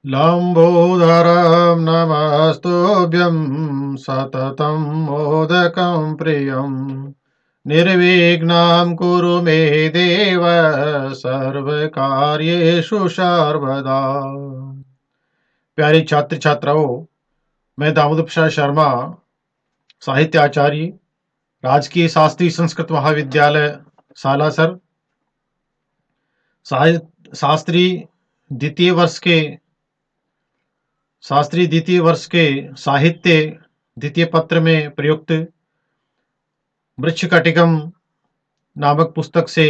लम्बोदरं नमस्तुभ्यं सततं मोदकं प्रियं निर्विघ्नं कुरु मे देव सर्वकार्येषु सर्वदा। प्यारी छात्र छात्राओं, मैं दाऊद प्रसाद शर्मा, साहित्य आचार्य, राजकीय शास्त्री संस्कृत महाविद्यालय सालासर, शास्त्री द्वितीय वर्ष के साहित्य द्वितीय पत्र में प्रयुक्त मृच्छकटिकम नामक पुस्तक से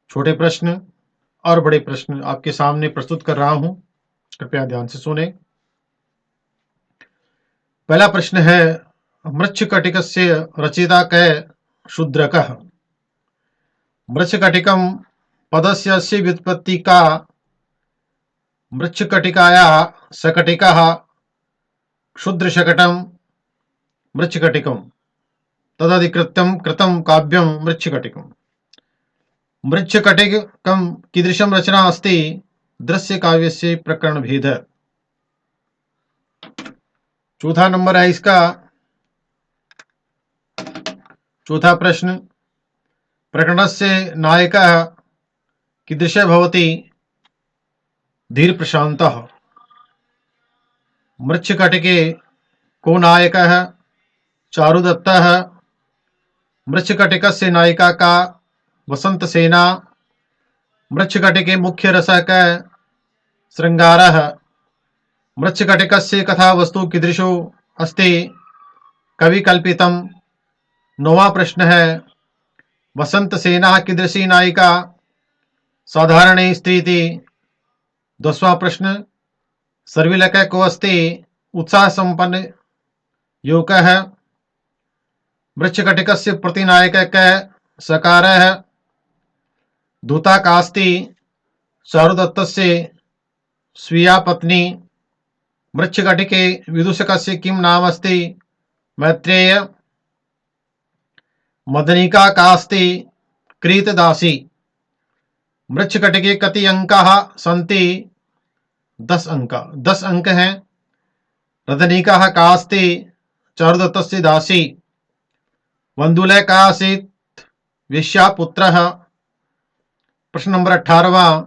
छोटे प्रश्न और बड़े प्रश्न आपके सामने प्रस्तुत कर रहा हूं। कृपया ध्यान से सुने। पहला प्रश्न है, मृच्छकटिकस्य रचयिता कै शूद्रकः। मृच्छकटिकम पदस्य अस्य व्युत्पत्ति का मृच्छकटिकायाः सकटिकः क्षुद्रशकटं मृच्छकटिकम् तदधिकृत्यं कृतं काव्यं मृच्छकटिकम्। मृच्छकटिकं कीदृशं रचना अस्ति? दृश्य काव्यस्य प्रकरण भेद। चौथा नंबर है इसका। चौथा प्रश्न, प्रकरणस्य नायकः कीदृशः भवति? धीर प्रशान्तः। मृच्छकटिके को नायकः? चारुदत्तः। मृच्छकटिकस्य नायिका का? वसंत सेना। मृच्छकटिके मुख्य रसः कः? श्रृंगारः। मृच्छकटिकस्य कथा वस्तु कीदृशो अस्ति? कवि कल्पितम्। नौवां प्रश्न है, वसंत सेना कीदृशी नायिका? साधारण स्त्री थी। 10वां प्रश्न, सर्विलकः को अस्ति? उत्साह संपन्न युवकः। मृच्छकटिकस्य प्रतिनायकः कः? सकारः। दूता कास्ति? चारुदत्तस्य स्वीया पत्नी। मृच्छकटिके विदूषकस्य किं नाम अस्ति? मैत्रेय। मदनिका कास्ति? कृतदासी। मृच्छकटिके कति अंकाः सन्ति? 10 अंक। 10 अंक हैं। रदनिका कास्ति? चारुदत्तस्य दासी। वंदुलय का आसीत्? वेश्यापुत्रः। प्रश्न नंबर 18वां,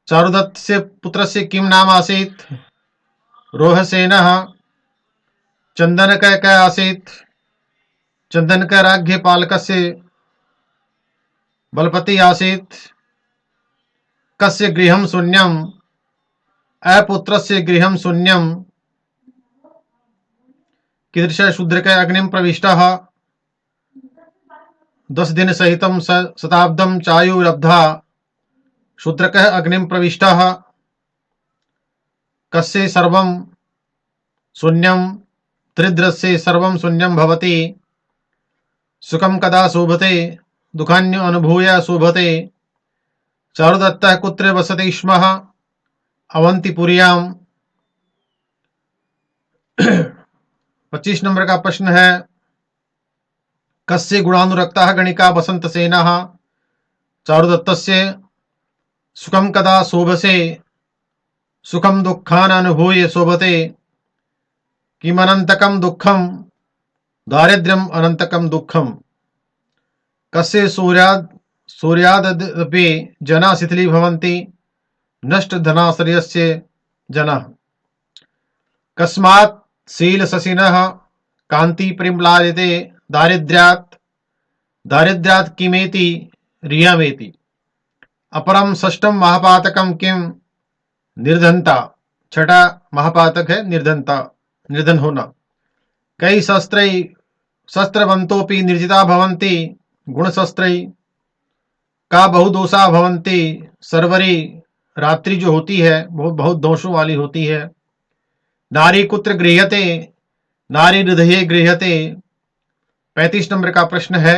चारुदत्तस्य पुत्रस्य किं नाम आसीत्? रोहसेनः। चंदनकः कः आसीत्? चंदनकः राज्यपालकस्य बलपति आसीत्। कस्य गृहं शून्यम्? अपुत्रस्य गृहं शून्यम्। कीदृशः शूद्रकः अग्निं प्रविष्टः? 10 दिन सहितं शताब्दं चायुर्लब्धा शूद्रकः अग्निं प्रविष्टः। कस्य सर्वं शून्यं? दरिद्रस्य सर्वं शून्यं भवति। सुखं कदा शोभते? दुःखान्य अनुभूय शोभते। चारुदत्तः कुत्र वसति स्म? अवंतीपुर्यां। 25 नंबर का प्रश्न है, कस्य गुणानुरक्तः गणिका वसंतसेनः? चारुदत्तस्य। सुखं कदा शोभसे? सुखं दुःखान् अनुभूय शोभते। किमनन्तकं दुःखं? दारिद्र्यम् अनन्तकं दुःखम्। कस्य सूर्यादपि जना शिथिलीभवन्ति? नष्टधनाश्रयस्य जनः। कस्मात् शीलशशिनः कान्ति परिम्लायते दारिद्र्यात्? दारिद्र्यात् किमेति रियमेति। अपरम षष्ठम महापातकम किम? निर्धनता। छठा महापातक है निर्धनता, निर्धन होना। कई शस्त्रवन्तोपि निर्जिता भवन्ति गुणशस्त्रै। का बहुदोषा भवन्ति सर्वरी। रात्रि जो होती है वो बहुत दोषों वाली होती है। नारी कुत्र गृह्यते? नारी हृदये गृह्यते। 35 नंबर का प्रश्न है,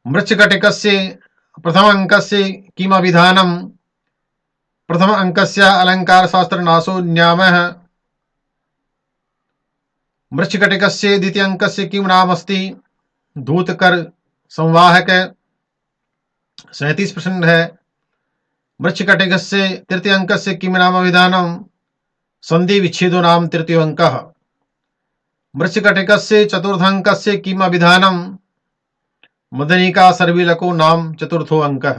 मृच्छकटिकस्य प्रथम अंकस्य किम अभिधानम्? प्रथम अंकस्य अलंकार शास्त्र नाशो न्यामः। मृच्छकटिकस्य द्वितीय अंकस्य किम नाम अस्ति? धूतकर संवाहक। 37 प्रश्न है, मृच्छकटिकस्य तृतीयङ्कस्य किं नाम विधानं सन्धि विच्छेदो नाम तृतीयोऽङ्कः। मृच्छकटिकस्य चतुर्थाङ्कस्य किम अभिधानं मदनिका सर्विलको नाम चतुर्थो अंकः।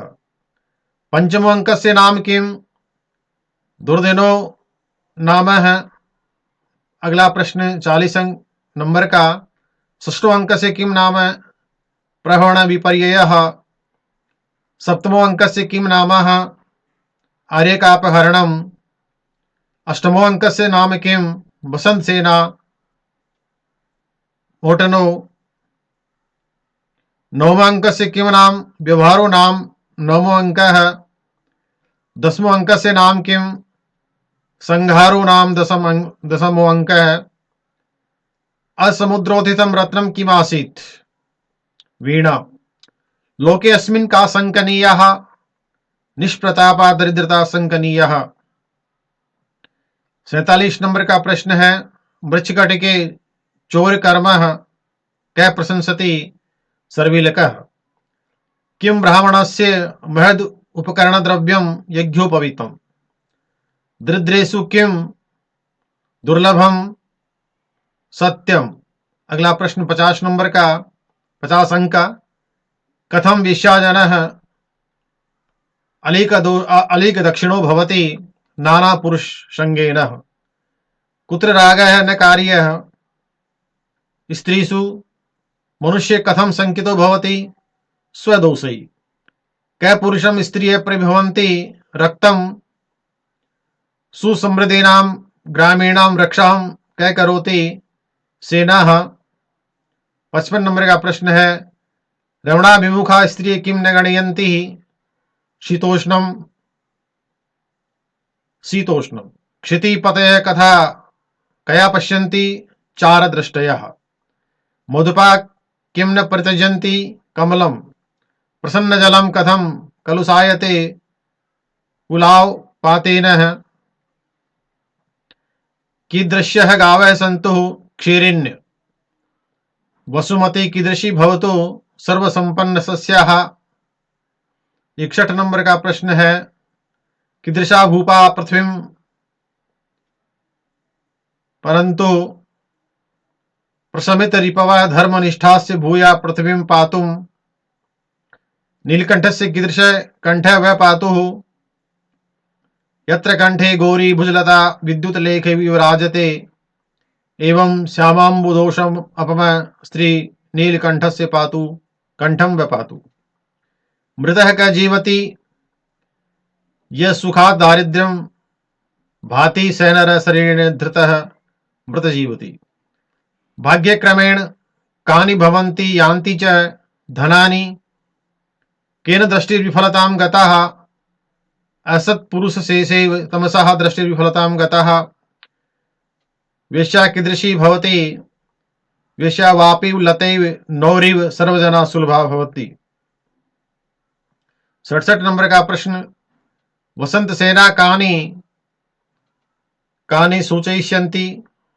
पंचमो अंकस्य नाम किम दुर्दिनो नाम है। अगला प्रश्न 40 नंबर का। षष्ठो अंक से किम नाम है प्रहण विपर्ययः। सप्तमो अंक से किम नाम आर्यकापहरणम्। अष्टमो अंक से नाम किम वसंत सेना ओटनो। नवम अंक से किम नाम व्यवहारो नाम नवमो अंक है। दसमो अंक से नाम किम संघारो नाम दसमो अंक है। असमुद्रोथितम रत्नम किम आसीत् वीणा। लोके अस्मिन् का संकनीयः निष्प्रतापा दरिद्रता संकनीयः। 47 नंबर का प्रश्न है मृच्छकटिके चोर कर्म कै प्रशंसति सर्विलकः। किम ब्राह्मणस्य महद उपकरण द्रव्यम यज्ञोपवीतम्। दरिद्रेषु किम दुर्लभम सत्यम। अगला प्रश्न 50 नंबर का 50 अंक का। कथम विश्याजनः अलीक दक्षिणो भवति नाना पुरुष संगेन। कुत्र रागः न कार्यः स्त्रीषु मनुष्य कथम संकितो भवति स्वदोषै। कै पुरुषम स्त्रिय प्रभवन्ति रक्तम सुसमृद्धीनां ग्रामीणां रक्षां कै करोति सेनाः। 55 नंबर का प्रश्न है रमणाभिमुखा स्त्री किम न गणयन्ति शीतोष्णम शीतोष्णम। क्षितिपतय कथा कया पश्यन्ति चार दृष्टयः। मधुपा किम न परित्यजन्ति कमलम। प्रसन्न जलम कथम कलुषायते कुलाव पातेन। कीदृश्यः गावः सन्तु क्षीरिण्य। वसुमती कीदृशी भवतु सर्वसंपन्न सस्याः। 61 नंबर का प्रश्न है कीदृशा भूपा पृथ्वी परंतु प्रशमित रिपवा धर्मनिष्ठास्य भूया पृथ्वीं पातुं। नीलकंठस्य कीदृश कंठ वह पातुः। यत्र कंठे गौरी भुजलता विद्युत लेख विराजते एवं श्यामाम्बुदोषम अपम स्त्री नीलकंठस्य पातु कंठम व पातु। मृतः क जीवति यह सुखा दारिद्र्यम भाति सैनर शरीरेण धृतः मृत जीवति। भाग्यक्रमेण कानि भवन्ति यान्ति च धनानि। केन दृष्टिर्विफलतां गताः असत्पुरुष शेषैव तमसः दृष्टिर्विफलतां गताः। वेश्या कीदृशी भवति वेश्या वापि लतैव नौरिव सर्वजना सुलभा भवति। 67 नंबर का प्रश्न वसंत सेना कानि सूचयिष्यन्ति।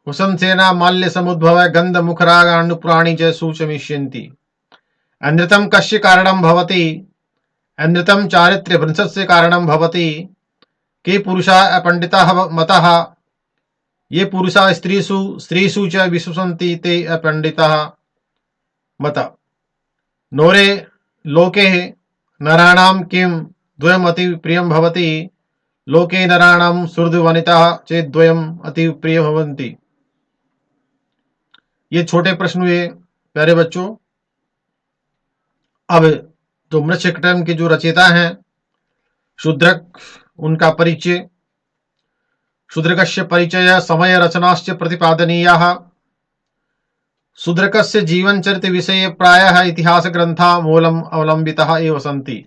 वसंत सेना माल्य समुद्भव गंध मुखरागानुपुराणी च सूचयिष्यन्ति। अनृतम कस्य कारणं भवति अनृतम चारित्र्य भ्रंशस्य कारणं भवति। के पुरुषा अपंडिताः मतः ये पुरुषा स्त्रीषु च विश्वसन्ति ते अपंडिताः मता। नोरे लोके नराणां किं द्वयम् अति प्रियं भवति। लोके नराणां सुहृदवनिताः चेद्वयम् अति प्रिय भवन्ति। ये छोटे प्रश्न हुए प्यारे बच्चों। अब तो मृच्छकटिकम् के जो रचयिता हैं शूद्रक उनका परिचय। शूद्रकस्य परिचय समय रचनाश्च प्रतिपादनीयाः। शूद्रकस्य जीवन चरित विषये प्रायः इतिहास ग्रंथा मूलम अवलंबितः एव सन्ति।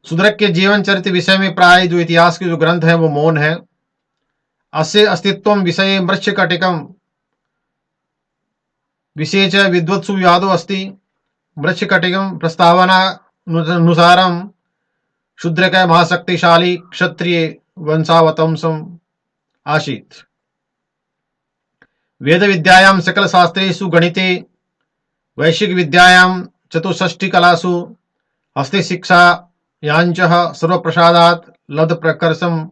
शूद्रक के जीवन चरित विषय में प्राय जो इतिहास के जो ग्रंथ हैं वो मौन है। अस्य अस्तित्वं विषये मृच्छकटिकम् विषये च विद्वत्सु विवादो अस्ति। मृच्छकटिकं प्रस्तावनानुसारं शूद्रक महाशक्तिशाली क्षत्रिय वंशावतंसम् आसीत्। वेद विद्यायां सकल शास्त्रेषु गणिते वैश्विक विद्यायां चतुष्षष्टि कलासु हस्ते शिक्षा यांचः सर्वप्रसादात् लब्धप्रकर्षम्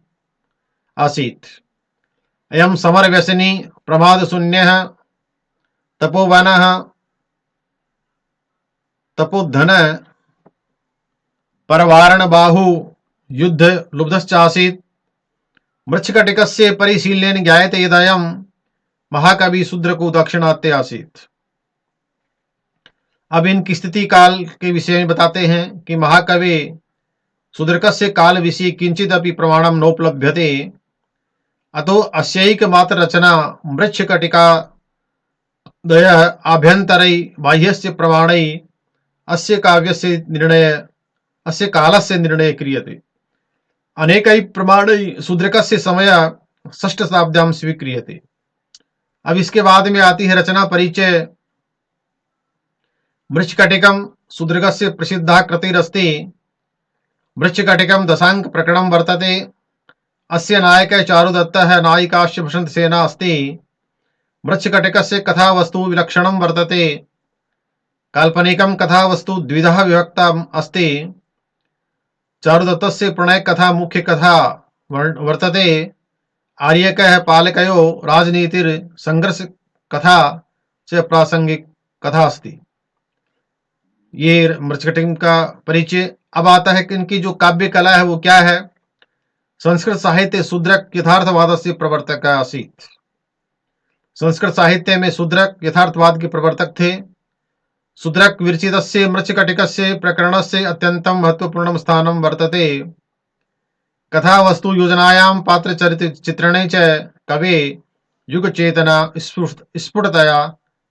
आसीत्। अयं समरव्यसनी प्रमादशून्यः तपोवनः तपोधन परवारणबाहु युद्ध लुब्धश्चासीत्। मृच्छकटिकस्य परिशीलनेन ज्ञायते यदयं महाकवि शूद्र को दाक्षिणात्य आसीत्। अब इनकी स्थिति काल के विषय में बताते हैं कि महाकवि शूद्रकस्य काल विषय किंचित अपि प्रमाणम नोपलभ्यते, अतो अस्यैकमात्र रचना मृच्छकटिका दय आभ्यन्तरै बाह्यस्य प्रमाणै अस्य काव्यस्य निर्णय अस्य कालस्य निर्णय क्रियते। अनेकै प्रमाणै शूद्रकस्य समय षष्ठ शताब्द्यां स्वीक्रियते। अब इसके बाद में आती है रचना परिचय। मृच्छकटिकं शूद्रकस्य प्रसिद्धा कृतिरस्ति। मृच्छकटिकं दशांक प्रकरणं वर्तते। अस्य नायकः चारुदत्तः, नायिकाश्च वसन्तसेना अस्ति। मृच्छकटिकस्य कथावस्तु विलक्षणं वर्तते। काल्पनिकं कथावस्तु द्विधा विभक्तम् अस्ति। चारुदत्तस्य प्रणयकथा मुख्य कथा वर्तते। आर्यकः पालकयो राजनीतिर संघर्ष कथा च प्रासंगिक कथा अस्ति। ये मृच्छकटिकं का परिचय। अब आता है कि इनकी जो काव्य कला है वो क्या है। संस्कृत साहित्य शूद्रक यथार्थवादस्य प्रवर्तक आसीत्। संस्कृत साहित्य में शूद्रक यथार्थवाद के प्रवर्तक थे। शूद्रक विरचितस्य मृच्छकटिकस्य प्रकरणस्य अत्यन्तं महत्वपूर्णं स्थानं वर्तते। कथावस्तु योजनायां पात्रचरित्र चित्रणे च कवे युगचेतना स्फुटतया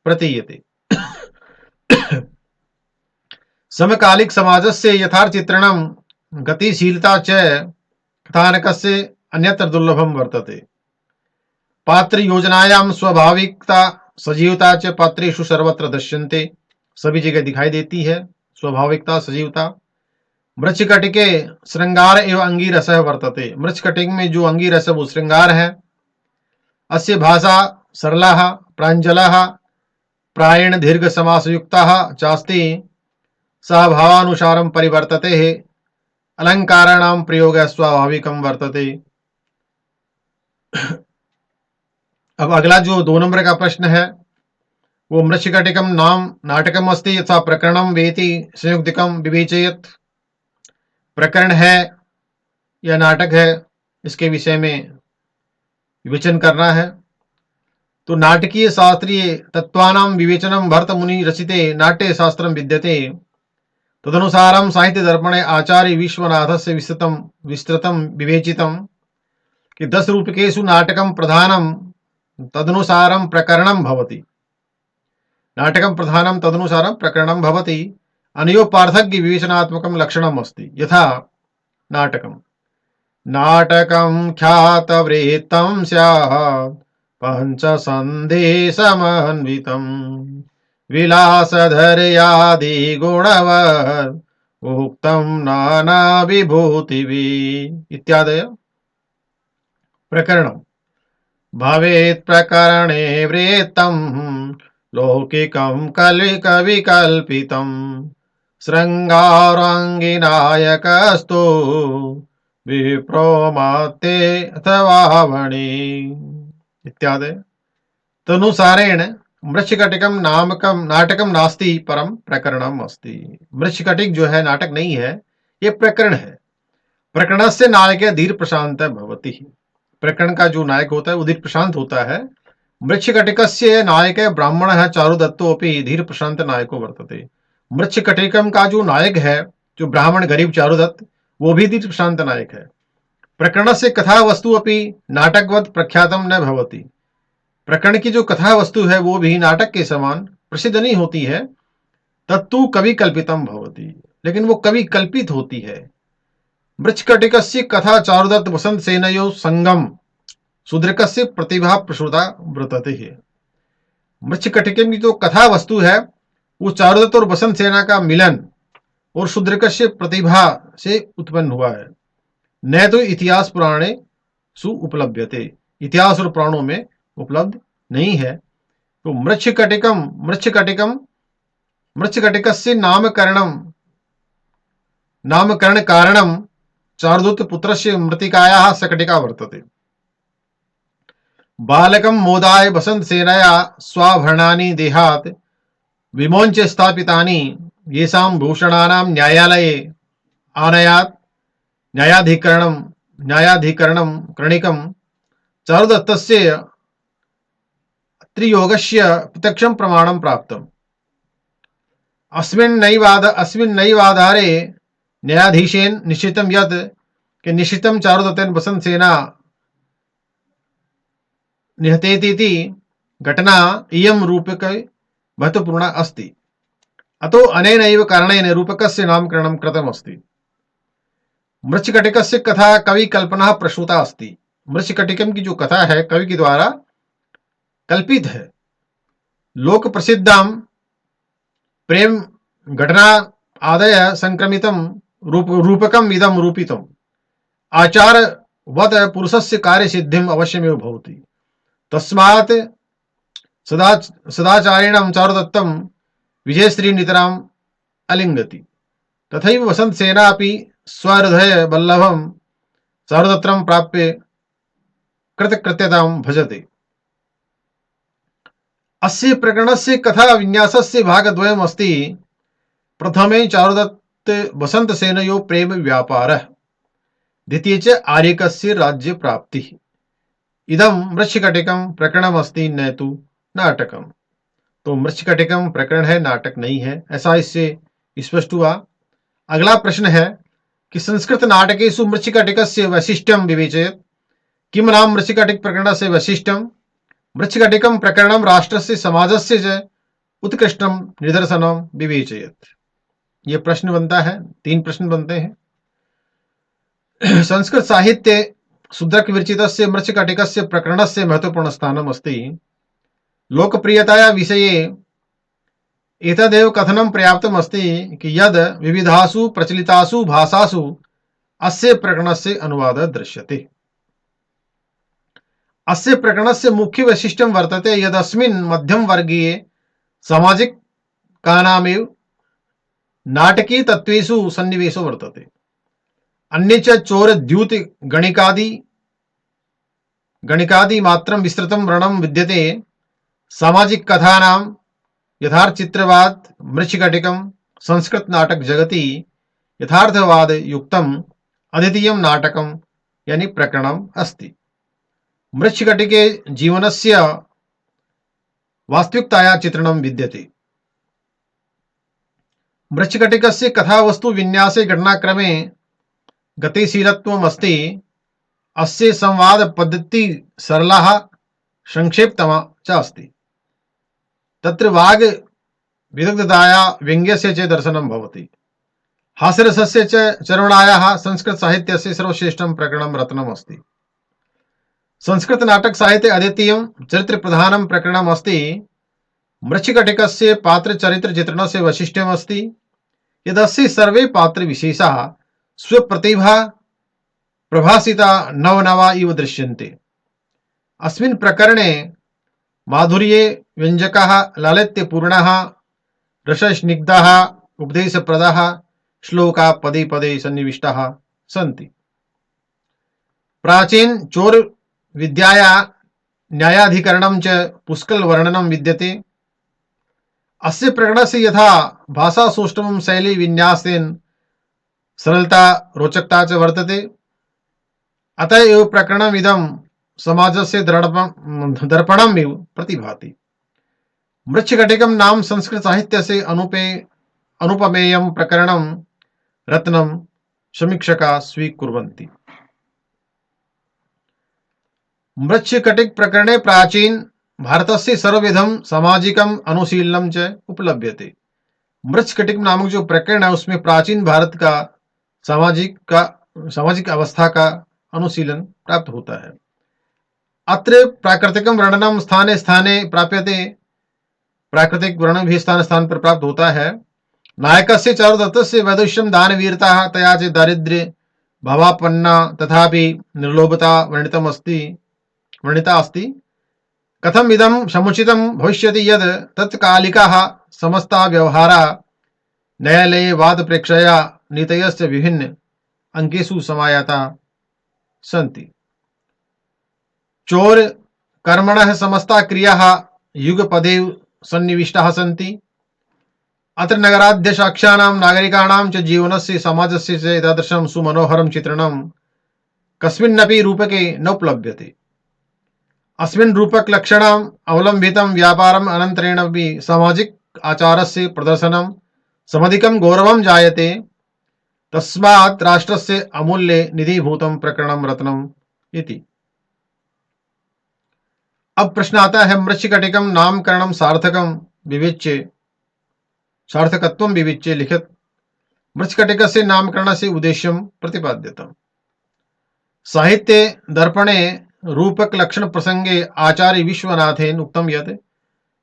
प्रतीयते। समकालिक समाजस्य यथार्थचित्रणं गतिशीलता च कथानकस्य अन्यत्र दुर्लभं वर्तते। पात्र योजनायां स्वाभाविकता सजीवता च पात्रेषु सर्वत्र दृश्यन्ते, सभी जगह दिखाई देती है स्वाभाविकता सजीवता। मृच्छकटिके श्रृंगार एवं अंगीरसः वर्तते। मृच्छकटिक में जो अंगीरस है वो श्रृंगार है। अस्य भाषा सरला प्राञ्जला प्रायेण दीर्घ समासयुक्ता चास्ति। सः भावानुसारं परिवर्तते। अलंकाराणां प्रयोगः स्वाभाविकं वर्तते। अब अगला जो 2 नंबर का प्रश्न है वो मृच्छकटिकं नाम नाटकम अस्ति यथा प्रकरणं वेति संयुक्तिकं विवेचयेत्। प्रकरण है या नाटक है, इसके विषय में विवेचन करना है। तो नाटकीय शास्त्रीय तत्वानां विवेचनं भरत मुनि रचिते नाट्य शास्त्रं विद्यते। तदनुसारं साहित्य दर्पणे आचार्य विश्वनाथस्य विस्तृतं विवेचितं कि 10 रूपकेषु नाटकं प्रधानं तदनुसारं प्रकरणं भवति। नाटकं प्रधानं तदनुसारं प्रकरणं भवति। अनयो पार्थक्य विवेचनात्मकं लक्षणम् अस्ति। यथा नाटकं ख्यातवृत्तं स्यात् पञ्चसन्देशमन्वितं विलासधर्यादिगुणवत् उक्तं नानाविभूतिभिः इत्यादय। प्रकरणं भवेत् प्रकरणे वृत्तं लौकिकं कविकल्पितं शृङ्गाराङ्गिनायकस्तु विप्रोमाते अथवा वणे इत्यादि। तदनुसारेण मृच्छकटिकं नाटकं नास्ति परं प्रकरणम् अस्ति। मृच्छकटिक जो है नाटक नहीं है, ये प्रकरण है। प्रकरणस्य नायकः धीर प्रशान्तः भवति। प्रकरण का जो नायक होता है वो धीर प्रशांत होता है। मृच्छकटिकस्य नायकः ब्राह्मणः चारुदत्तोऽपि धीर प्रशांत नायको वर्तते। मृच्छकटिकं का जो नायक है, जो ब्राह्मण गरीब चारुदत्त, वो भी धीर प्रशांत नायक है। प्रकरणस्य कथा वस्तु अपि नाटकवत् प्रख्यातं न भवति। प्रकरण की जो कथा वस्तु है वो भी नाटक के समान प्रसिद्ध नहीं होती है। तत्तु कवि कल्पितम भवति, लेकिन वो कवि कल्पित होती है। मृच्छकटिकस्य कथा चारुदत्त वसंत सेनयोः संगम शूद्रकस्य प्रतिभा प्रसूता वर्तते है। मृच्छकटिकं की जो कथा वस्तु है वो चारुदत्त और वसंत सेना का मिलन और शूद्रकस्य प्रतिभा से उत्पन्न हुआ है। न तो इतिहास पुराणे सु उपलभ्यते, इतिहास और पुराणों में उपलब्ध नहीं है। तो मृच्छकटिकस्य नामकरणं नामकरण कारणं चारुदत्त पुत्रस्य मृत्तिकायाः सकटिका वर्तते। बालकं मोदाय वसन्तसेनया स्वाभरणानि देहात् विमोच्य स्थापितानि येषां भूषणानां न्यायालये आनयात् न्यायाधिकरणं करणिकं चारुदत्तस्य त्रियोगस्य प्रत्यक्षं प्रमाणं प्राप्तम्। अस्मिन्नैवाधारे न्यायाधीशेन निश्चितं यत् निश्चितं चारुदत्तेन वसन्तसेना निहतेति घटना इयं रूपके महत्वपूर्णा अस्ति। अतो अनेनैव कारणेन रूपकस्य नामकरणं कृतमस्ति। मृच्छकटिकस्य कथा कवि कल्पना प्रसूता अस्ति। मृच्छकटिकम की जो कथा है कवि के द्वारा कल्पित है। लोक प्रसिद्धां प्रेम घटना आदय संक्रमितं रूपकम इदं रूपितम्। आचार वद पुरुषस्य कार्य सिद्धिम अवश्यमेव भवति। तस्मात् सदाचारिणं चारुदत्तं विजयश्री नितराम् अलिङ्गति। तथैव वसन्तसेना अपि स्वहृदय वल्लभं चारुदत्तं प्राप्य कृतकृत्यतां भजते। अस्य प्रकरणस्य कथा विन्यासस्य भागद्वयम् अस्ति। प्रथमे चारुदत्त वसन्तसेनयोः प्रेम व्यापारः, द्वितीये च आर्यकस्य राज्य प्राप्तिः। इदं मृच्छकटिकं प्रकरणमस्ति न तु नाटकम। तो मृच्छकटिकम प्रकरण है, नाटक नहीं है, ऐसा इससे स्पष्ट हुआ। अगला प्रश्न है कि संस्कृत नाटकेषु मृच्छकटिकस्य वैशिष्ट्यं विवेचयत्। किं नाम मृच्छकटिक प्रकरणस्य वैशिष्ट्यं? मृच्छकटिकं प्रकरणं राष्ट्रस्य समाजस्य च उत्कृष्टं निदर्शनं विवेचयत्। ये प्रश्न बनता है, 3 प्रश्न बनते हैं। संस्कृत साहित्ये सुदृक् विरचितस्य मृच्छकटिकस्य प्रकरणस्य महत्वपूर्ण स्थानम् अस्ति। लोकप्रियताया विषये एतदेव कथनं पर्याप्तम् अस्ति कि यद् विविधासु प्रचलितासु भाषासु अस्य प्रकरणस्य अनुवादः दृश्यते। अस्य प्रकरणस्य मुख्य वैशिष्ट्यं वर्तते यदस्मिन् मध्यमवर्गीय सामाजिकानामेव नाटकीय तत्त्वेषु सन्निवेशो वर्तते। अन्ये च चोरद्यूत गणिकादि मात्रं विस्तृतं वर्णनं विद्यते। सामाजिक कथानां यथार्थचित्रवाद मृच्छकटिकं संस्कृत नाटक जगति यथार्थवाद युक्तम् अद्वितीयं नाटकं यानी प्रकरणम् अस्ति। मृच्छकटिके जीवनस्य वास्तविकताया चित्रणं विद्यते। मृच्छकटिकस्य कथावस्तु विन्यासे घटनाक्रमे गतिशीलत्वम् अस्ति। अस्य संवाद पद्धति सरला संक्षेप्तमा च अस्ति। तत्र वाग् विदग्धताया व्यङ्ग्यस्य च दर्शनं भवति। हास्यरसस्य च चरवणायाः संस्कृत साहित्यस्य सर्वश्रेष्ठं प्रकरणं रत्नम् अस्ति। संस्कृत नाटक साहित्ये अद्वितीयं चरित्र प्रधानं प्रकरणम् अस्ति। मृच्छकटिकस्य पात्र चरित्र चित्रणस्य वैशिष्ट्यम् अस्ति यदस्य सर्वे पात्र विशेषाः स्वप्रतिभा प्रभासिता नवनवा इव दृश्यन्ते। अस्मिन् प्रकरणे माधुर्ये व्यञ्जकाः लालित्यपूर्णाः रसस्निग्धाः उपदेशप्रदाः श्लोकाः पदे पदे सन्निविष्टाः सन्ति। प्राचीन चोर विद्याया न्यायाधिकरणं च पुष्कल वर्णनं विद्यते। अस्य प्रकरणस्य यथा भाषा सौष्ठवं शैली विन्यासेन सरलता रोचकता च वर्तते। अतः एव प्रकरणमिदं समाजस्य दर्पणमिव प्रतिभाति। मृच्छकटिकं नाम संस्कृत साहित्यस्य अनुपमेयं प्रकरणं रत्नं समीक्षकाः स्वीकुर्वन्ति। मृच्छकटिक प्रकरणे प्राचीन भारतस्य सर्वविधं सामाजिकम् अनुशीलनं च उपलभ्यते। मृच्छकटिक नामक जो प्रकरण है उसमें प्राचीन भारत का सामाजिक अवस्था का अनुशीलन प्राप्त होता है। अत्र प्राकृतिकं वर्णनं स्थाने स्थाने प्राप्यते। प्राकृतिक वर्णन भी स्थान स्थान पर प्राप्त होता है। नायकस्य चारुदत्तस्य वैदुष्यं दानवीरता तया च दारिद्र्य भावापन्ना तथापि निर्लोभता वर्णिता अस्ति। कथम इदं समुचितं भविष्यति यद् तत्कालिकाः समस्ता व्यवहारा न्यायालये वादप्रेक्षया नीतयस्य विभिन्न अंकेषु समायाता सन्ति। चोर कर्मणः समस्ता क्रियाः युगपदेव सन्निविष्टाः सन्ति। अत्र नगराध्यक्षाणां नागरिकाणां च जीवनस्य समाजस्य च एतादृशं सुमनोहरं चित्रणं कस्मिन्नपि रूपके न उपलभ्यते। अस्मिन् रूपकलक्षणम् अवलम्बितं व्यापारम् अनन्तरेणापि सामाजिक आचारस्य प्रदर्शनं समधिकं गौरवं जायते। तस्मात् राष्ट्रस्य अमूल्ये निधिभूतं प्रकरणं रत्नम् इति। अब प्रश्न आता है, मृच्छकटिकं नामकरणं सार्थकत्वं विविच्य लिखित। मृच्छकटिकस्य नामकरणस्य उद्देश्यं प्रतिपाद्यते। साहित्ये दर्पणे रूपकलक्षण प्रसंगे आचार्य विश्वनाथेन उक्तं यत्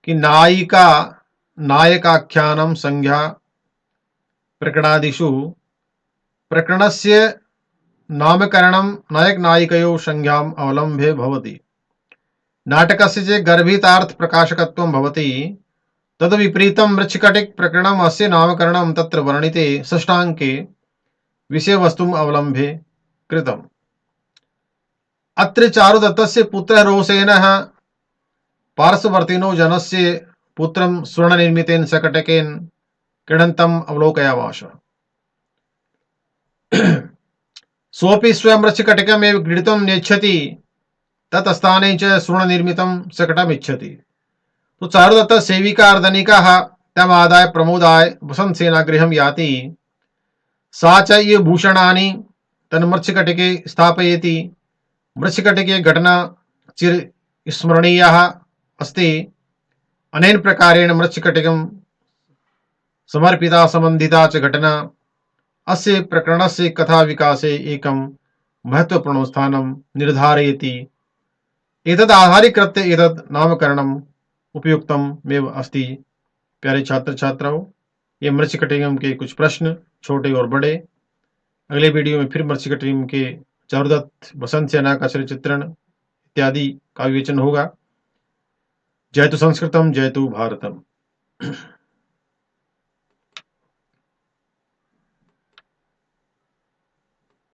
कि नायिका नायकाख्यानं संज्ञा प्रकरणादिषु प्रकरणस्य नामकरणं नायक नायिकयोः संज्ञाम् अवलम्ब्य भवति। नाटकस्य च गर्भितार्थ प्रकाशकत्वं भवति। तद् विपरीतं मृच्छकटिक प्रकरणम् अस्य नामकरणं तत्र वर्णिते षष्ठाङ्के विषयवस्तुम् अवलम्ब्य कृतम्। अत्र चारुदत्तस्य पुत्रः रोसेनः पार्श्ववर्तिनो जनस्य पुत्रं स्वर्णनिर्मितेन शकटकेन क्रीडन्तम् अवलोकयामास। सोऽपि स्वयं मृच्छकटिकमेव क्रीडितुं नेच्छति, तत् स्थाने च स्वर्णनिर्मितं शकटम् इच्छति। तो चारुदत्त सेविका अर्धनिकाः तमादाय प्रमोदाय वसन्तसेनागृहं याति। सा च ये भूषणानि तन्मृच्छकटिके स्थापयति। मृच्छकटिके घटना चिरस्मरणीया अस्ति। अनेन प्रकारेण मृच्छकटिकं समर्पिता संबंधिता च घटना अस्य प्रकरणस्य कथा विकासे एकं महत्वपूर्णं स्थानं निर्धारयति। एतद् आधारीकृत्य एतद् नामकरणम् उपयुक्तमेव अस्ति। प्यारे छात्र छात्राओं, ये मृच्छकटिकं के कुछ प्रश्न, छोटे और बड़े। अगले वीडियो में फिर मृच्छकटिकं के चारुदत्त, वसंत सेना का चरित्र चित्रण इत्यादि का विवेचन होगा। जयतु संस्कृतम, जयतु भारतम।